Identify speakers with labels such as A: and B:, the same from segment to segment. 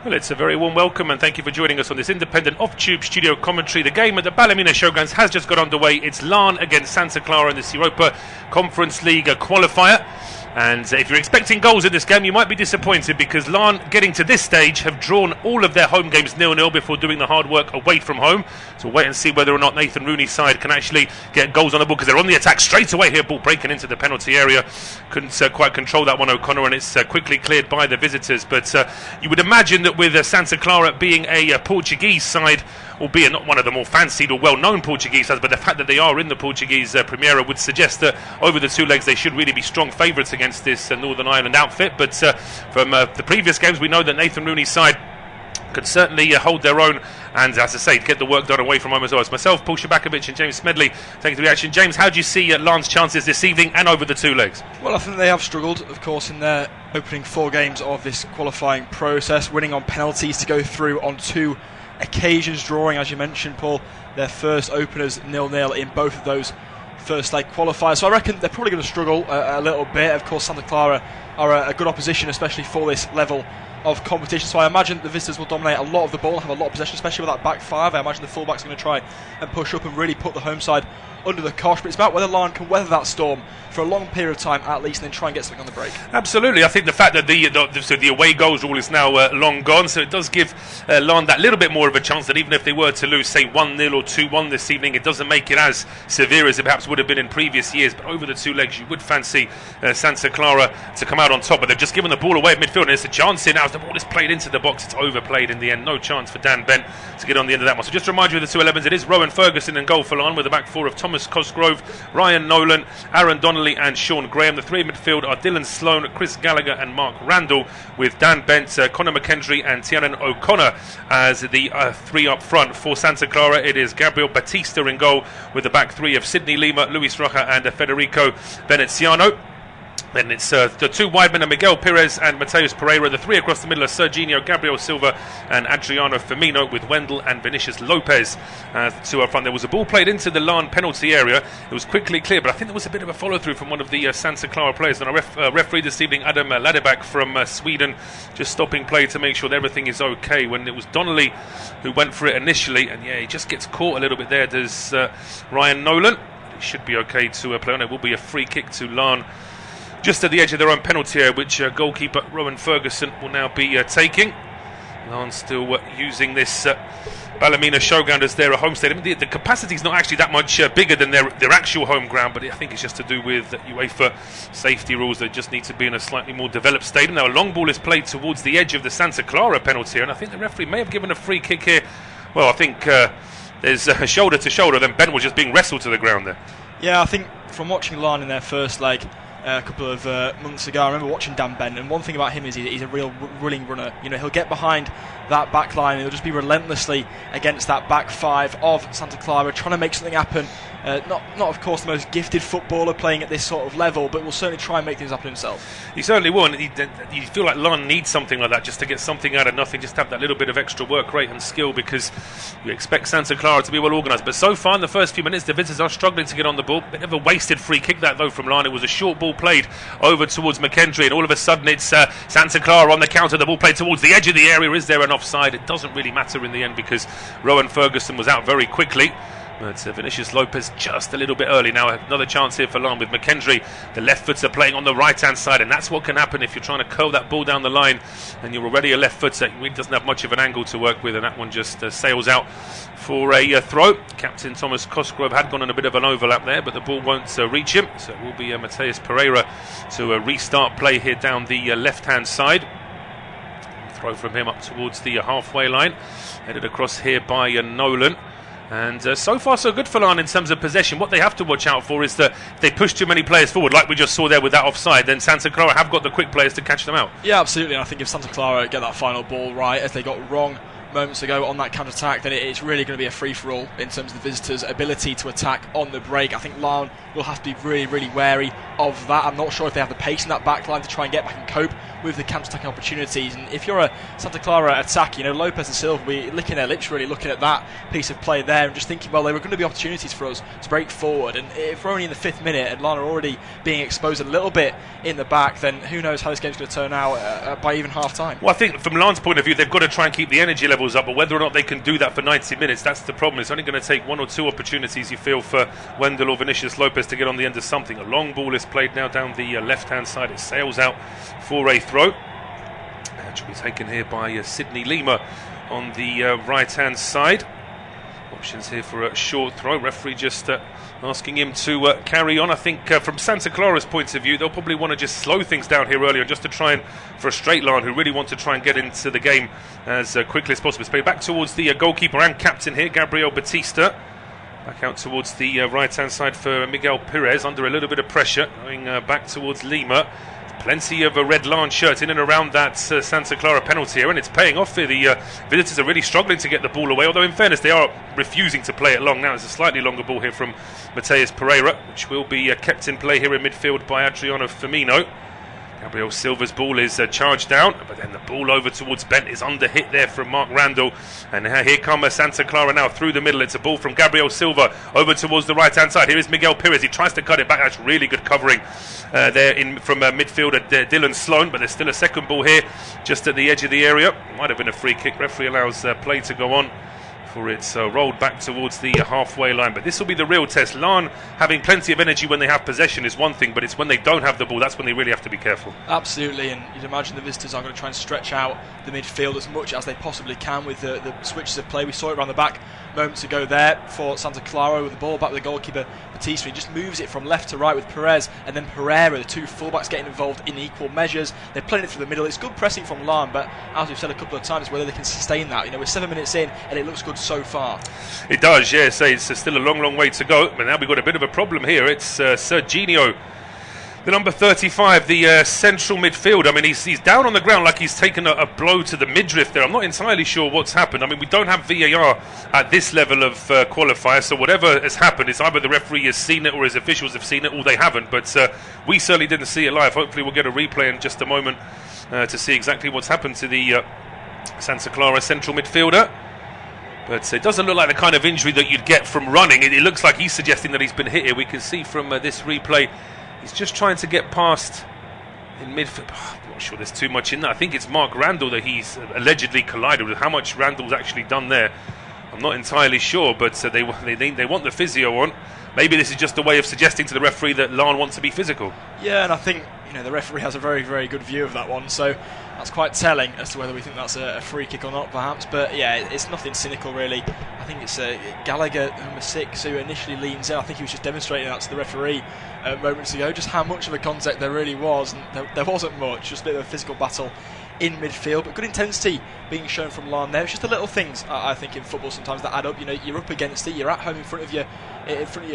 A: Well, it's a very warm welcome and thank you for joining us on this independent off-tube studio commentary. The game at the Ballymena Showground has just got underway. It's Larne against Santa Clara in this Europa Conference League qualifier. And if you're expecting goals in this game, you might be disappointed because Larne, getting to this stage, have drawn all of their home games 0-0 before doing the hard work away from home. So we'll wait and see whether or not Nathan Rooney's side can actually get goals on the board, because they're on the attack straight away here. Ball breaking into the penalty area. Couldn't quite control that one, O'Connor, and it's quickly cleared by the visitors. But you would imagine that with Santa Clara being a Portuguese side, albeit not one of the more fancied or well-known Portuguese sides, but the fact that they are in the Portuguese Primeira would suggest that over the two legs they should really be strong favourites against this Northern Ireland outfit. But from the previous games, we know that Nathan Rooney's side could certainly hold their own and, as I say, get the work done away from home as well. It's myself, Paul Szczerbakowicz and James Smedley taking the reaction. James, how do you see Larne's chances this evening and over the two legs?
B: Well, I think they have struggled, of course, in their opening 4 games of this qualifying process, winning on penalties to go through on 2 occasions, drawing, as you mentioned, Paul, their first openers 0-0 in both of those first leg qualifiers. So I reckon they're probably going to struggle a little bit. Of course, Santa Clara are a good opposition, especially for this level of competition. So I imagine the visitors will dominate a lot of the ball and have a lot of possession, especially with that back 5. I imagine the fullback's going to try and push up and really put the home side under the cosh, but it's about whether Larne can weather that storm for a long period of time at least and then try and get something on the break. Absolutely.
A: I think the fact that the away goals rule is now long gone, so it does give Larne that little bit more of a chance that even if they were to lose, say 1-0 or 2-1 this evening, it doesn't make it as severe as it perhaps would have been in previous years. But over the two legs, you would fancy Santa Clara to come out on top, but they've just given the ball away at midfield, and it's a chance here now as the ball is played into the box. It's overplayed in the end. No chance for Dan Bent to get on the end of that one. So just to remind you of the 2 11s, it is Rowan Ferguson in goal for Larne, with the back 4 of Thomas Cosgrove, Ryan Nolan, Aaron Donnelly and Sean Graham. The 3 in midfield are Dylan Sloan, Chris Gallagher and Mark Randall, with Dan Bent, Conor McKendry and Tiernan O'Connor as the 3 up front. For Santa Clara, it is Gabriel Batista in goal, with the back 3 of Sidney Lima, Luis Rocha and Federico Veneziano. Then it's the 2 wide men are Miguel Perez and Mateus Pereira. The 3 across the middle are Serginho, Gabriel Silva and Adriano Firmino, with Wendell and Vinicius Lopez as the 2 up front. There was a ball played into the Larne penalty area. It was quickly cleared, but I think there was a bit of a follow-through from one of the Santa Clara players. And our referee this evening, Adam Ladebak from Sweden, just stopping play to make sure that everything is okay, when it was Donnelly who went for it initially. And yeah, he just gets caught a little bit there, does Ryan Nolan. It should be okay to play on. It will be a free kick to Larne just at the edge of their own penalty area, which goalkeeper Rowan Ferguson will now be taking. Larne still using this Ballymena Showground as their home stadium. The capacity is not actually that much bigger than their actual home ground, but I think it's just to do with UEFA safety rules that just need to be in a slightly more developed stadium. Now a long ball is played towards the edge of the Santa Clara penalty area, and I think the referee may have given a free kick here. Well, I think there's shoulder to shoulder, then Ben was just being wrestled to the ground there.
B: Yeah, I think from watching Larne in their first leg a couple of months ago, I remember watching Dan Bent, and one thing about him is he's a real running runner. You know, he'll get behind that back line and he'll just be relentlessly against that back 5 of Santa Clara, trying to make something happen. Not of course the most gifted footballer playing at this sort of level, but will certainly try and make things happen himself.
A: He certainly will, and you feel like Larne needs something like that just to get something out of nothing, just to have that little bit of extra work rate and skill, because you expect Santa Clara to be well organised. But so far in the first few minutes, the visitors are struggling to get on the ball. Bit of a wasted free kick that though from Larne. It was a short ball played over towards McKendry, and all of a sudden it's Santa Clara on the counter. The ball played towards the edge of the area. Is there an offside? It doesn't really matter in the end because Rowan Ferguson was out very quickly. But Vinicius Lopez just a little bit early. Now another chance here for Larne with McKendry, the left footer, playing on the right hand side, and that's what can happen if you're trying to curl that ball down the line and you're already a left footer. He doesn't have much of an angle to work with, and that one just sails out for a throw. Captain Thomas Cosgrove had gone on a bit of an overlap there, but the ball won't reach him, so it will be Mateus Pereira to restart play here down the left hand side. Throw from him up towards the halfway line, headed across here by Nolan. And so far so good for Larne in terms of possession. What they have to watch out for is that if they push too many players forward, like we just saw there with that offside, then Santa Clara have got the quick players to catch them out.
B: Yeah, absolutely. And I think if Santa Clara get that final ball right, as they got wrong moments ago on that counter-attack, then it's really going to be a free-for-all in terms of the visitors' ability to attack on the break. I think Larne will have to be really, really wary of that. I'm not sure if they have the pace in that back line to try and get back and cope with the counter-attacking opportunities. And if you're a Santa Clara attack, Lopez and Silva will be licking their lips really looking at that piece of play there and just thinking, well, there were going to be opportunities for us to break forward. And if we're only in the 5th minute and Larne are already being exposed a little bit in the back, then who knows how this game's going to turn out by even half-time.
A: Well, I think from Larne's point of view, they've got to try and keep the energy levels up, but whether or not they can do that for 90 minutes, that's the problem. It's only going to take 1 or 2 opportunities, you feel, for Wendell or Vinicius Lopez to get on the end of something. A long ball is played now down the left-hand side. It sails out for a throw. It should be taken here by Sidney Lima on the right-hand side. Options here for a short throw. Referee just asking him to carry on. I think from Santa Clara's point of view, they'll probably want to just slow things down here earlier, just to try and frustrate Larne, who really want to try and get into the game as quickly as possible. It's played back towards the goalkeeper and captain here, Gabriel Batista. Back out towards the right-hand side for Miguel Perez, under a little bit of pressure, going back towards Lima. Plenty of red Larne shirts in and around that Santa Clara penalty area, and it's paying off here. The visitors are really struggling to get the ball away, although in fairness they are refusing to play it long. Now it's a slightly longer ball here from Mateus Pereira, which will be kept in play here in midfield by Adriano Firmino. Gabriel Silva's ball is charged down, but then the ball over towards Bent is under hit there from Mark Randall. And here come Santa Clara now through the middle. It's a ball from Gabriel Silva over towards the right-hand side. Here is Miguel Perez. He tries to cut it back. That's really good covering there from midfielder Dylan Sloan, but there's still a second ball here just at the edge of the area. Might have been a free kick. Referee allows play to go on for it's rolled back towards the halfway line. But this will be the real test. Larne having plenty of energy when they have possession is one thing, but it's when they don't have the ball, that's when they really have to be careful.
B: Absolutely, and you'd imagine the visitors are going to try and stretch out the midfield as much as they possibly can with the switches of play. We saw it around the back moments ago there for Santa Clara with the ball back with the goalkeeper Batista. He just moves it from left to right with Perez and then Pereira, the two fullbacks getting involved in equal measures. They're playing it through the middle. It's good pressing from Larne, but as we've said a couple of times, whether they can sustain that. We're 7 minutes in and it looks good so far.
A: It does, yeah. So it's still a long way to go, but now we've got a bit of a problem here. It's Serginho, the number 35, the central midfield. I mean, he's down on the ground like he's taken a blow to the midriff there. I'm not entirely sure what's happened. I mean, we don't have VAR at this level of qualifier, so whatever has happened is either the referee has seen it or his officials have seen it, or they haven't. But we certainly didn't see it live. Hopefully we'll get a replay in just a moment to see exactly what's happened to the Santa Clara central midfielder. But it doesn't look like the kind of injury that you'd get from running. It looks like he's suggesting that he's been hit here. We can see from this replay, he's just trying to get past in midfield. I'm not sure there's too much in that. I think it's Mark Randall that he's allegedly collided with. How much Randall's actually done there, I'm not entirely sure. But they want the physio on. Maybe this is just a way of suggesting to the referee that Larne wants to be physical. Yeah,
B: and I think the referee has a very, very good view of that one. So that's quite telling as to whether we think that's a free kick or not, perhaps. But yeah, it's nothing cynical really. I think it's Gallagher, number 6, who initially leans in. I think he was just demonstrating that to the referee moments ago, just how much of a contact there really was. And there wasn't much, just a bit of a physical battle in midfield, but good intensity being shown from Larne there. It's just the little things I think in football sometimes that add up. You're up against it, you're at home in front of your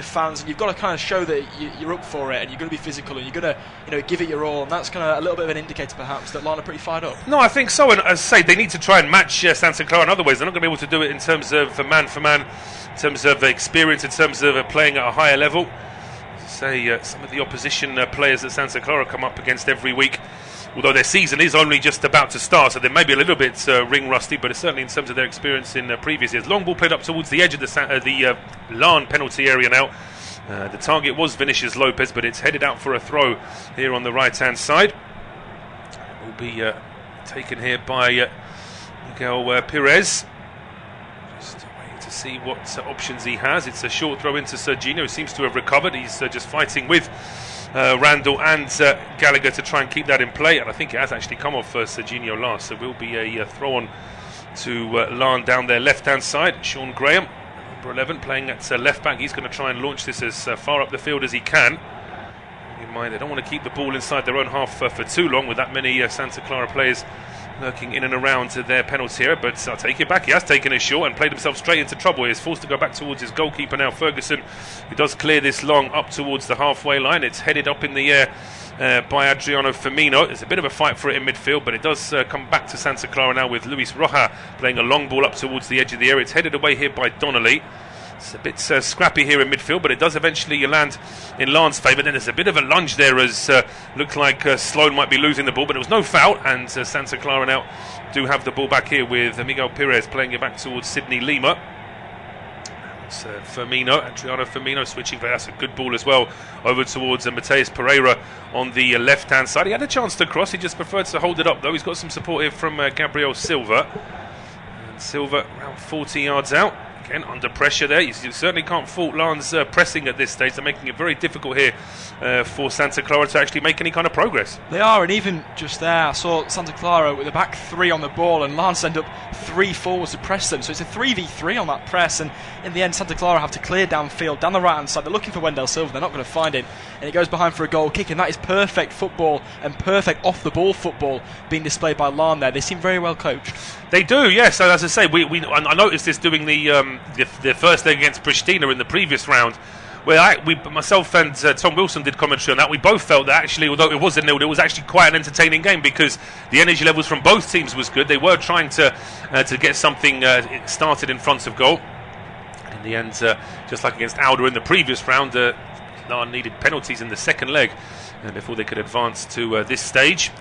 B: fans, and you've got to kind of show that you're up for it, and you're going to be physical, and you're going to give it your all, and that's kind of a little bit of an indicator perhaps that Larne are pretty fired up.
A: No, I think so, and as I say, they need to try and match Santa Clara in other ways. They're not going to be able to do it in terms of man for man, in terms of experience, in terms of playing at a higher level. As I say, some of the opposition players that Santa Clara come up against every week, although their season is only just about to start, so they may be a little bit ring rusty, but certainly in terms of their experience in previous years. Long ball played up towards the edge of the Larne penalty area now. The target was Vinicius Lopez, but it's headed out for a throw here on the right-hand side. It will be taken here by Miguel Perez. Just waiting to see what options he has. It's a short throw into Serginho, who seems to have recovered. He's just fighting with Randall and Gallagher to try and keep that in play, and I think it has actually come off Serginho last, so will be a throw on to Larne down their left-hand side. Sean Graham, number 11, playing at left back. He's going to try and launch this as far up the field as he can. Bearing in mind, they don't want to keep the ball inside their own half for too long with that many Santa Clara players lurking in and around their penalty area, but I'll take it back. He has taken a shot and played himself straight into trouble. He's forced to go back towards his goalkeeper now, Ferguson, who does clear this long up towards the halfway line. It's headed up in the air by Adriano Firmino. There's a bit of a fight for it in midfield, but it does come back to Santa Clara now with Luis Roja playing a long ball up towards the edge of the area. It's headed away here by Donnelly. It's a bit scrappy here in midfield, but it does eventually land in Larne's favour. Then there's a bit of a lunge there as looked like Sloan might be losing the ball, but it was no foul, and Santa Clara now do have the ball back here with Miguel Perez playing it back towards Sidney Lima. It's Adriano Firmino switching there. That's a good ball as well over towards Mateus Pereira on the left-hand side. He had a chance to cross, he just preferred to hold it up though. He's got some support here from Gabriel Silva. And Silva around 40 yards out. Again, under pressure there. You certainly can't fault Larne's pressing at this stage. They're making it very difficult here for Santa Clara to actually make any kind of progress.
B: They are, and even just there, I saw Santa Clara with the back three on the ball, and Larne send up three forwards to press them. So it's a 3v3 on that press, and in the end, Santa Clara have to clear downfield, down the right-hand side. They're looking for Wendell Silva. They're not going to find him, and he goes behind for a goal kick, and that is perfect football and perfect off-the-ball football being displayed by Larne there. They seem very well coached.
A: They do, yes. So as I say, I noticed this doing the first leg against Pristina in the previous round, where myself and Tom Wilson did commentary on that. We both felt that actually, although it was a 0-0, it was actually quite an entertaining game because the energy levels from both teams was good. They were trying to get something started in front of goal. In the end, just like against Alder in the previous round, Larne needed penalties in the second leg before they could advance to this stage.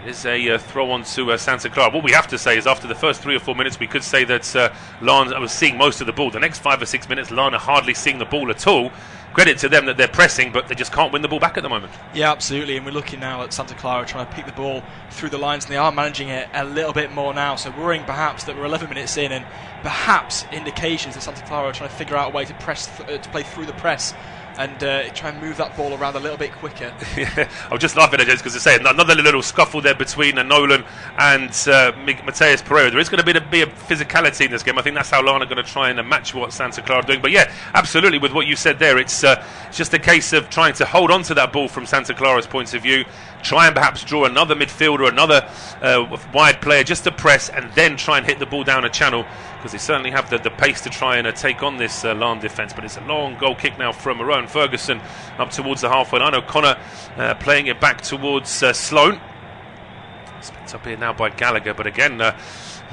A: There's a throw on to Santa Clara. What we have to say is after the first 3 or 4 minutes, we could say that Larne was seeing most of the ball. The next 5 or 6 minutes, Larne are hardly seeing the ball at all. Credit to them that they're pressing, but they just can't win the ball back at the moment.
B: Yeah, absolutely. And we're looking now at Santa Clara trying to pick the ball through the lines, and they are managing it a little bit more now. So worrying perhaps that we're 11 minutes in, and perhaps indications that Santa Clara are trying to figure out a way to to play through the press and try and move that ball around a little bit quicker. Yeah,
A: I was just laughing at it because I say another little scuffle there between Nolan and Mateus Pereira. There is going to be a physicality in this game. I think that's how Larne are going to try and match what Santa Clara are doing. But yeah, absolutely, with what you said there, it's just a case of trying to hold on to that ball from Santa Clara's point of view, try and perhaps draw another midfielder, another wide player just to press, and then try and hit the ball down a channel, because they certainly have the pace to try and take on this Larne defence. But it's a long goal kick now from Rowan Ferguson up towards the halfway line. O'Connor playing it back towards Sloan. It's picked up here now by Gallagher, but again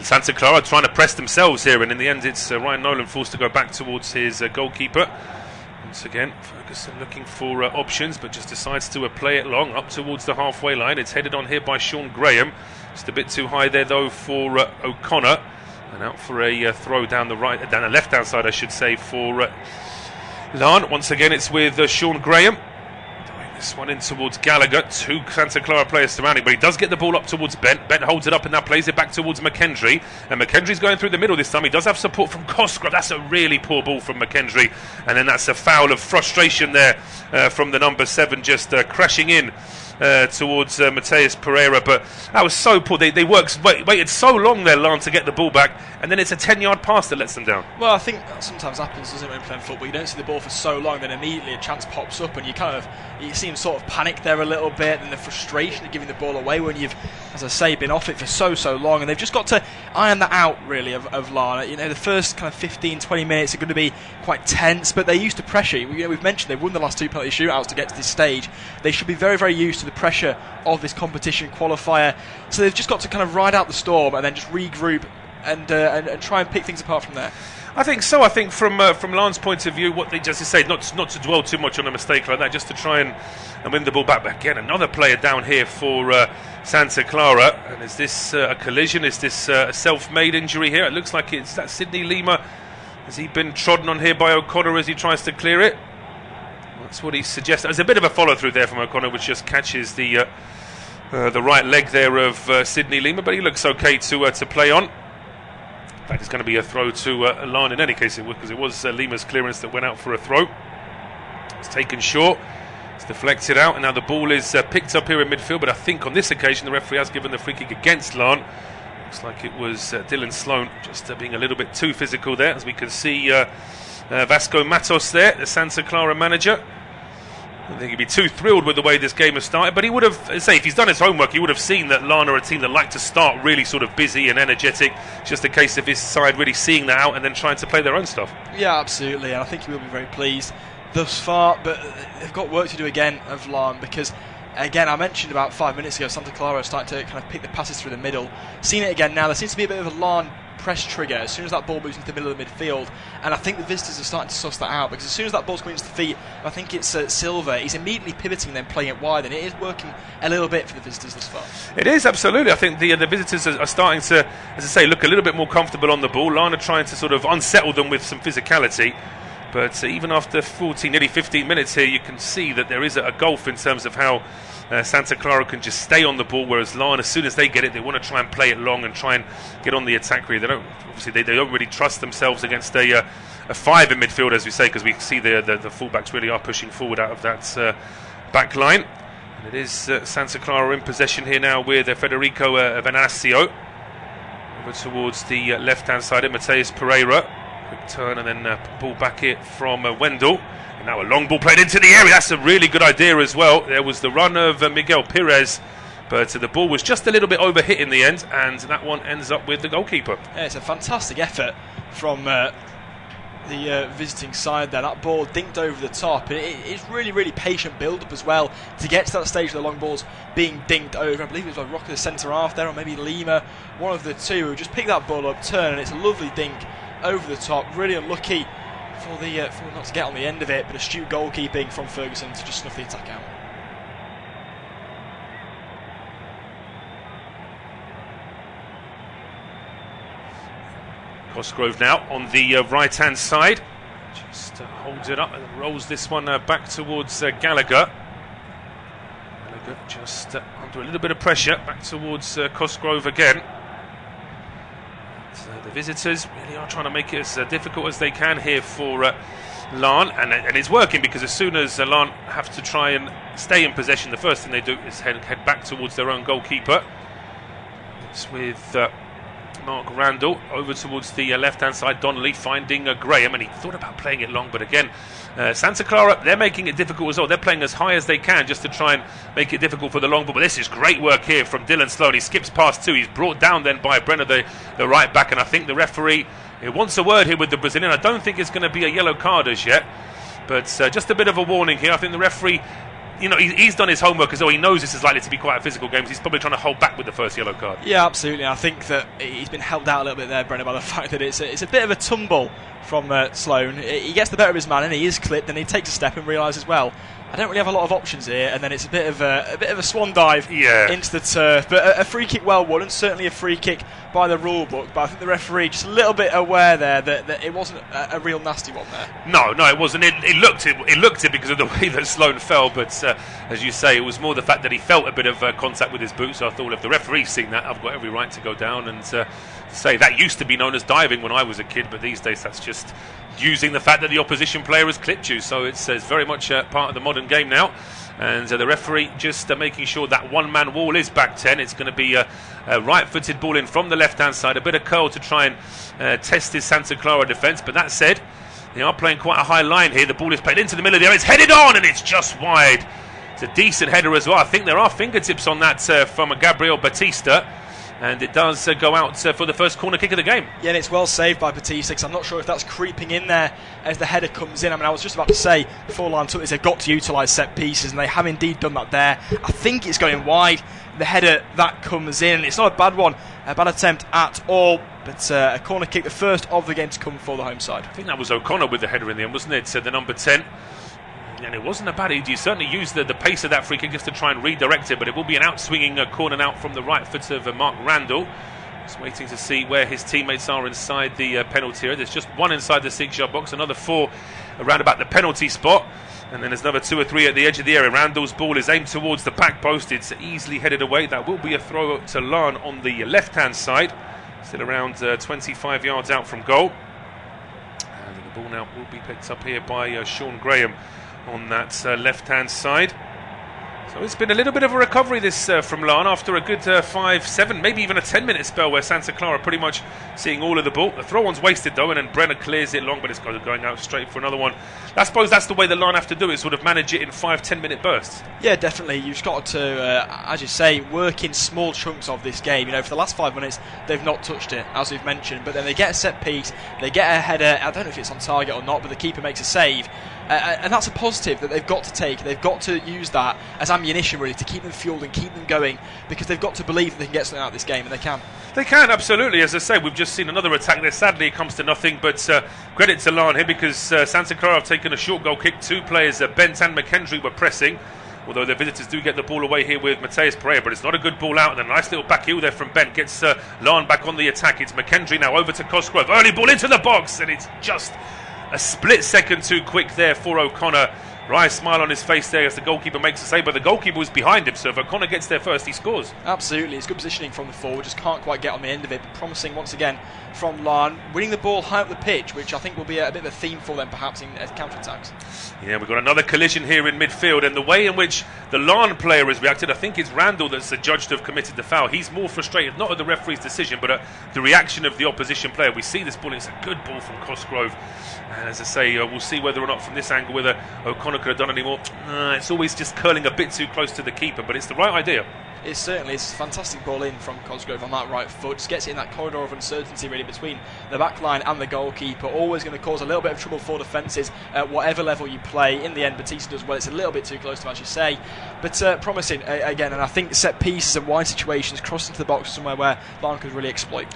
A: Santa Clara trying to press themselves here, and in the end it's Ryan Nolan forced to go back towards his goalkeeper. Once again, Ferguson looking for options, but just decides to play it long up towards the halfway line. It's headed on here by Sean Graham. Just a bit too high there though for O'Connor, and out for a throw down the left-hand side, I should say, for Larne. Once again, it's with Sean Graham. This one in towards Gallagher. 2 Santa Clara players surrounding, but he does get the ball up towards Bent. Bent holds it up and now plays it back towards McKendry. And McKendry's going through the middle this time. He does have support from Cosgrove. That's a really poor ball from McKendry. And then that's a foul of frustration there from the number 7, just crashing in towards Mateus Pereira. But that was so poor. They waited so long there, Larne, to get the ball back, and then it's a 10-yard pass that lets them down.
B: Well, I think that sometimes happens, doesn't it, when playing football? You don't see the ball for so long, then immediately a chance pops up, and you see him sort of panic there a little bit, and the frustration of giving the ball away when you've, as I say, been off it for so long, and they've just got to iron that out, really, of Larne. You know, the first kind of 15-20 minutes are going to be quite tense, but they're used to pressure. We've mentioned they've won the last 2 penalty shootouts to get to this stage. They should be very, very used to the pressure of this competition qualifier, so they've just got to kind of ride out the storm and then just regroup and try and pick things apart from there.
A: I think so. I think from Larne's point of view, what they just say, not to dwell too much on a mistake like that, just to try and win the ball back. But again, another player down here for Santa Clara. And is this a collision? Is this a self-made injury here? It looks like it's that Sidney Lima. Has he been trodden on here by O'Connor as he tries to clear it? That's what he suggests. There's a bit of a follow-through there from O'Connor, which just catches the right leg there of Sidney Lima, but he looks okay to play on. In fact, it's going to be a throw to Larne in any case, because it was Lima's clearance that went out for a throw. It's taken short, it's deflected out, and now the ball is picked up here in midfield, but I think on this occasion the referee has given the free kick against Larne. Looks like it was Dylan Sloan just being a little bit too physical there, as we can see Vasco Matos there, the Santa Clara manager. I don't think he'd be too thrilled with the way this game has started, but he would have, say, if he's done his homework, he would have seen that Larne are a team that like to start really sort of busy and energetic. It's just a case of his side really seeing that out and then trying to play their own stuff. Yeah,
B: absolutely, and I think he will be very pleased thus far, but they've got work to do again of Larne, because again, I mentioned about 5 minutes ago, Santa Clara are starting to kind of pick the passes through the middle. Seen it again now. There seems to be a bit of a Larne press trigger as soon as that ball moves into the middle of the midfield, and I think the visitors are starting to suss that out, because as soon as that ball's coming into the feet, I think it's Silva, he's immediately pivoting and then playing it wide, and it is working a little bit for the visitors thus far.
A: It is, absolutely. I think the visitors are starting to, as I say, look a little bit more comfortable on the ball. Larne are trying to sort of unsettle them with some physicality. But even after 14, nearly 15 minutes here, you can see that there is a gulf in terms of how Santa Clara can just stay on the ball, whereas Larne, as soon as they get it, they want to try and play it long and try and get on the attack. Really, they don't really trust themselves against a five in midfield, as we say, because we see the fullbacks really are pushing forward out of that back line. And it is Santa Clara in possession here now with Federico Venancio over towards the left-hand side of Mateus Pereira. Quick turn and then ball back here from Wendell. And now a long ball played into the area. That's a really good idea as well. There was the run of Miguel Pires, but the ball was just a little bit overhit in the end, and that one ends up with the goalkeeper.
B: Yeah, it's a fantastic effort from the visiting side there. That ball dinked over the top. It's really, really patient build-up as well to get to that stage where the long ball's being dinked over. I believe it was like Rocker, the centre half there, or maybe Lima, one of the two, who just picked that ball up, turn, and it's a lovely dink over the top. Really unlucky for not to get on the end of it, but astute goalkeeping from Ferguson to just snuff the attack out.
A: Cosgrove now on the right-hand side, just holds it up and rolls this one back towards Gallagher. Gallagher just under a little bit of pressure, back towards Cosgrove again. So the visitors really are trying to make it as difficult as they can here for Larne, and it's working, because as soon as Larne have to try and stay in possession, the first thing they do is head back towards their own goalkeeper. It's with Mark Randall over towards the left-hand side. Donnelly finding Graham, and he thought about playing it long, but again, Santa Clara, they're making it difficult as well. They're playing as high as they can just to try and make it difficult for the long ball. But this is great work here from Dylan Sloan. He skips past two. He's brought down then by Brenner, the right back, and I think the referee wants a word here with the Brazilian. I don't think it's going to be a yellow card as yet, but just a bit of a warning here. I think the referee, he's done his homework as well. He knows this is likely to be quite a physical game. So he's probably trying to hold back with the first yellow card. Yeah,
B: absolutely. I think that he's been helped out a little bit there, Brenner, by the fact that it's a bit of a tumble from Sloan. He gets the better of his man and he is clipped, and he takes a step and realises, well, I don't really have a lot of options here, and then it's a bit of a swan dive into the turf. But a free kick well won, and certainly a free kick by the rule book. But I think the referee just a little bit aware there that it wasn't a real nasty one there.
A: No, it wasn't. It looked it because of the way that Sloan fell. But as you say, it was more the fact that he felt a bit of contact with his boot. So I thought, if the referee's seen that, I've got every right to go down and say that used to be known as diving when I was a kid, but these days that's just using the fact that the opposition player has clipped you. So it's very much part of the modern game now, and the referee just making sure that one-man wall is back 10. It's going to be a right-footed ball in from the left-hand side, a bit of curl to try and test his Santa Clara defence. But that said, they are playing quite a high line here. The ball is played into the middle of the area. It's headed on, and it's just wide. It's a decent header as well. I think there are fingertips on that from Gabriel Batista. And it does go out for the first corner kick of the game. Yeah,
B: and it's well saved by Batista, because I'm not sure if that's creeping in there as the header comes in. I mean, I was just about to say, before Larne took this, they've got to utilise set pieces, and they have indeed done that there. I think it's going wide. The header that comes in, it's not a bad one, a bad attempt at all, but a corner kick, the first of the game to come for the home side.
A: I think that was O'Connor with the header in the end, wasn't it? So the number 10. And it wasn't a bad idea. You certainly used the pace of that free kick just to try and redirect it, but it will be an out-swinging corner out from the right foot of Mark Randall. Just waiting to see where his teammates are inside the penalty area. There's just one inside the 6-yard box, another 4 around about the penalty spot, and then there's another 2 or 3 at the edge of the area. Randall's ball is aimed towards the back post. It's easily headed away. That will be a throw to Larne on the left-hand side, still around 25 yards out from goal. And the ball now will be picked up here by Sean Graham on that left-hand side. So it's been a little bit of a recovery this from Larne after a good 5, 7, maybe even a 10-minute spell where Santa Clara pretty much seeing all of the ball. The throw-on's wasted though, and then Brenner clears it long, but it's going out straight for another one. I suppose that's the way that Larne have to do it, sort of manage it in 5-10-minute bursts.
B: Yeah, definitely. You've got to, as you say, work in small chunks of this game. For the last 5 minutes, they've not touched it, as we've mentioned, but then they get a set piece, they get a header. I don't know if it's on target or not, but the keeper makes a save. And that's a positive that they've got to take. They've got to use that as ammunition, really, to keep them fueled and keep them going, because they've got to believe that they can get something out of this game, and they can. They
A: can, absolutely. As I say, we've just seen another attack there. Sadly, it comes to nothing, but credit to Larne here, because Santa Clara have taken a short goal kick. Two players, Bent and McKendry, were pressing, although the visitors do get the ball away here with Mateus Pereira, but it's not a good ball out. And a nice little back heel there from Bent gets Larne back on the attack. It's McKendry now over to Cosgrove. Early ball into the box, and it's just a split second too quick there for O'Connor. Wry smile on his face there as the goalkeeper makes a save, but the goalkeeper was behind him, so if O'Connor gets there first, he scores.
B: Absolutely, it's good positioning from the forward, just can't quite get on the end of it, but promising once again from Larne, winning the ball high up the pitch, which I think will be a bit of a theme for them perhaps in counter-attacks.
A: Yeah, we've got another collision here in midfield, and the way in which the Larne player has reacted, I think it's Randall that's adjudged to have committed the foul. He's more frustrated, not at the referee's decision, but at the reaction of the opposition player. We see this ball, it's a good ball from Cosgrove. And as I say, we'll see whether or not from this angle whether O'Connor could have done any more. It's always just curling a bit too close to the keeper, but it's the right idea.
B: It certainly is. A fantastic ball in from Cosgrove on that right foot. Just gets it in that corridor of uncertainty really between the back line and the goalkeeper. Always going to cause a little bit of trouble for defences at whatever level you play. In the end, Batista does well. It's a little bit too close to, as you say. But promising again, and I think set pieces and wide situations crossed into the box somewhere where Larne could really exploit.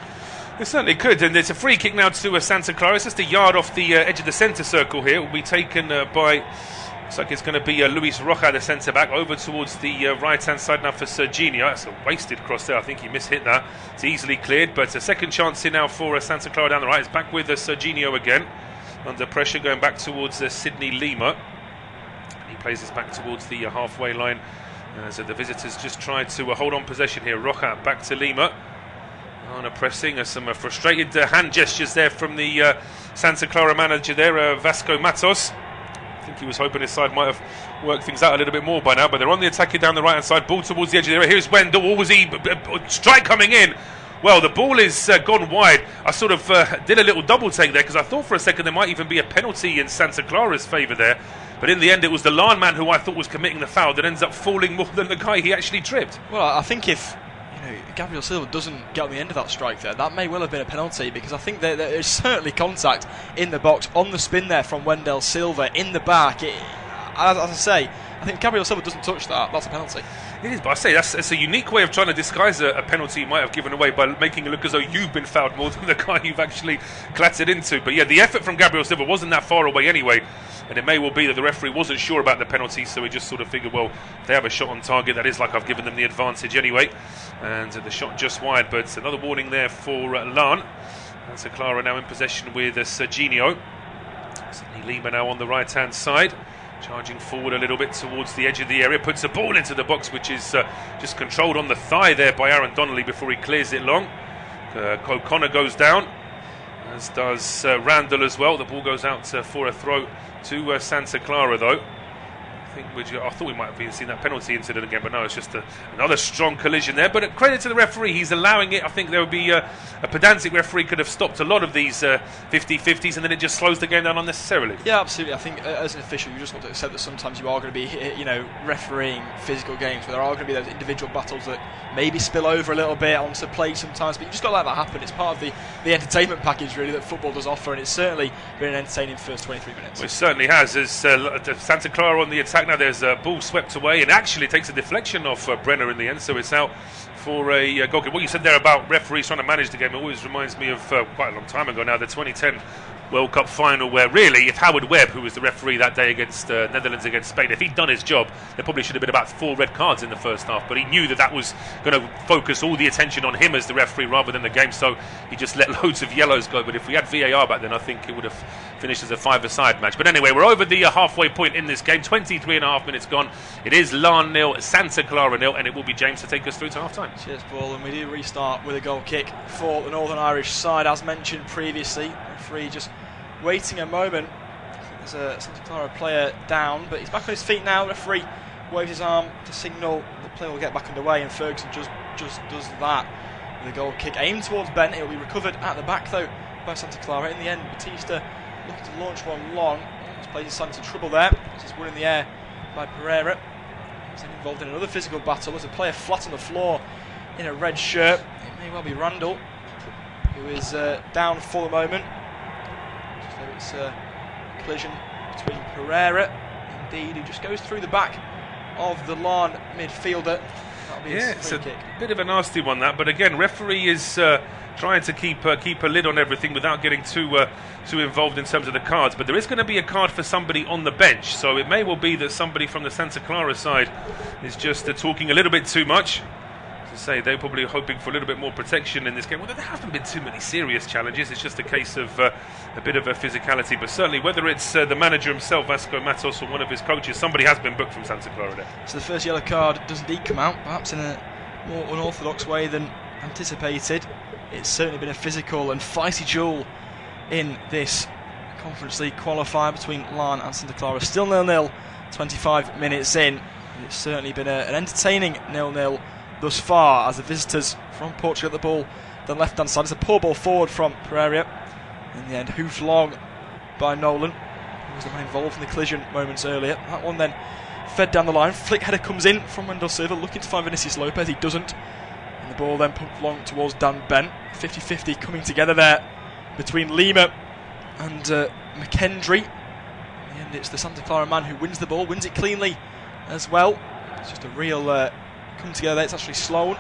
A: It certainly could, and it's a free kick now to Santa Clara. It's just a yard off the edge of the centre circle here. It will be taken by, looks like it's going to be Luis Rocha, the centre back, over towards the right hand side now for Serginho. That's a wasted cross there. I think he mishit that. It's easily cleared, but a second chance here now for Santa Clara down the right. It's back with Serginho again, under pressure, going back towards Sidney Lima. He plays this back towards the halfway line as the visitors just try to hold on possession here. Rocha back to Lima. On a pressing, some frustrated hand gestures there from the Santa Clara manager there, Vasco Matos. I think he was hoping his side might have worked things out a little bit more by now, but they're on the attack here down the right hand side, ball towards the edge of the area. Here's Wendell, strike coming in. Well, the ball is gone wide. I sort of did a little double take there, because I thought for a second there might even be a penalty in Santa Clara's favour there, but in the end it was the Larne man who I thought was committing the foul that ends up falling more than the guy he actually tripped.
B: Well, I think if Gabriel Silva doesn't get on the end of that strike there, that may well have been a penalty, because I think there is certainly contact in the box on the spin there from Wendell Silva in the back. As I say, I think if Gabriel Silva doesn't touch that, that's a penalty.
A: It is, but I say it's a unique way of trying to disguise a penalty you might have given away by making it look as though you've been fouled more than the guy you've actually clattered into. But yeah, the effort from Gabriel Silva wasn't that far away anyway, and it may well be that the referee wasn't sure about the penalty, so he just sort of figured, well, if they have a shot on target, that is like I've given them the advantage anyway. And the shot just wide, but another warning there for Larne. Santa Clara now in possession with Serginho. Sidney Lima now on the right hand side, charging forward a little bit towards the edge of the area, puts a ball into the box, which is just controlled on the thigh there by Aaron Donnelly before he clears it long. O'Connor goes down, as does Randall as well. The ball goes out for a throw to Santa Clara though. I thought we might have seen that penalty incident again, but no, it's just another strong collision there. But credit to the referee, he's allowing it. I think there would be a pedantic referee could have stopped a lot of these 50-50s, and then it just slows the game down unnecessarily.
B: Yeah, absolutely. I think as an official, you just want to accept that sometimes you are going to be, refereeing physical games where there are going to be those individual battles that maybe spill over a little bit onto play sometimes. But you just got to let that happen. It's part of the entertainment package really that football does offer, and it's certainly been an entertaining first 23 minutes.
A: Well, it certainly has. As Santa Clara on the attack now, there's a ball swept away, and actually takes a deflection off Brenner in the end, so it's out for a goal kick. What you said there about referees trying to manage the game, it always reminds me of quite a long time ago now, the 2010 World Cup final, where really if Howard Webb, who was the referee that day against Netherlands against Spain, if he'd done his job, there probably should have been about 4 red cards in the first half, but he knew that was going to focus all the attention on him as the referee rather than the game, so he just let loads of yellows go. But if we had VAR back then, I think it would have finished as a 5-a-side match. But anyway, we're over the halfway point in this game. 23 and a half minutes gone. It is Larne 0, Santa Clara 0, and it will be James to take us through to half time.
B: Cheers, Paul. And we do restart with a goal kick for the Northern Irish side, as mentioned previously. Referee just waiting a moment. There's a Santa Clara player down, but he's back on his feet now. Referee waves his arm to signal the play will get back underway, and Ferguson just does that with a goal kick aimed towards Bent. It will be recovered at the back though by Santa Clara. In the end, Batista looking to launch one long. This plays his side into trouble there. This is one in the air by Pereira. He's then involved in another physical battle. There's a player flat on the floor in a red shirt. It may well be Randall, who is down for the moment. So it's a collision between Pereira, indeed, who just goes through the back of the Larne midfielder. That'll be his free kick.
A: Bit of a nasty one, that, but again, referee is trying to keep a lid on everything without getting too involved in terms of the cards. But there is going to be a card for somebody on the bench, so it may well be that somebody from the Santa Clara side is just talking a little bit too much. To say they're probably hoping for a little bit more protection in this game. Well, there haven't been too many serious challenges. It's just a case of a bit of a physicality. But certainly, whether it's the manager himself, Vasco Matos, or one of his coaches, somebody has been booked from Santa Clara there.
B: So the first yellow card does indeed come out, perhaps in a more unorthodox way than anticipated. It's certainly been a physical and feisty duel in this Conference League qualifier between Larne and Santa Clara. Still 0-0, 25 minutes in. It's certainly been an entertaining 0-0 thus far, as the visitors from Portugal at the ball, the left-hand side. It's a poor ball forward from Pereira. In the end, hoofed long by Nolan, who was the man involved in the collision moments earlier. That one then fed down the line. Flick header comes in from Wendell Silva, looking to find Vinicius Lopez. He doesn't. And the ball then pumped long towards Dan Bent. 50-50 coming together there between Lima and McKendry. In the end, it's the Santa Clara man who wins the ball, wins it cleanly as well. It's just a real come together there. It's actually Sloan,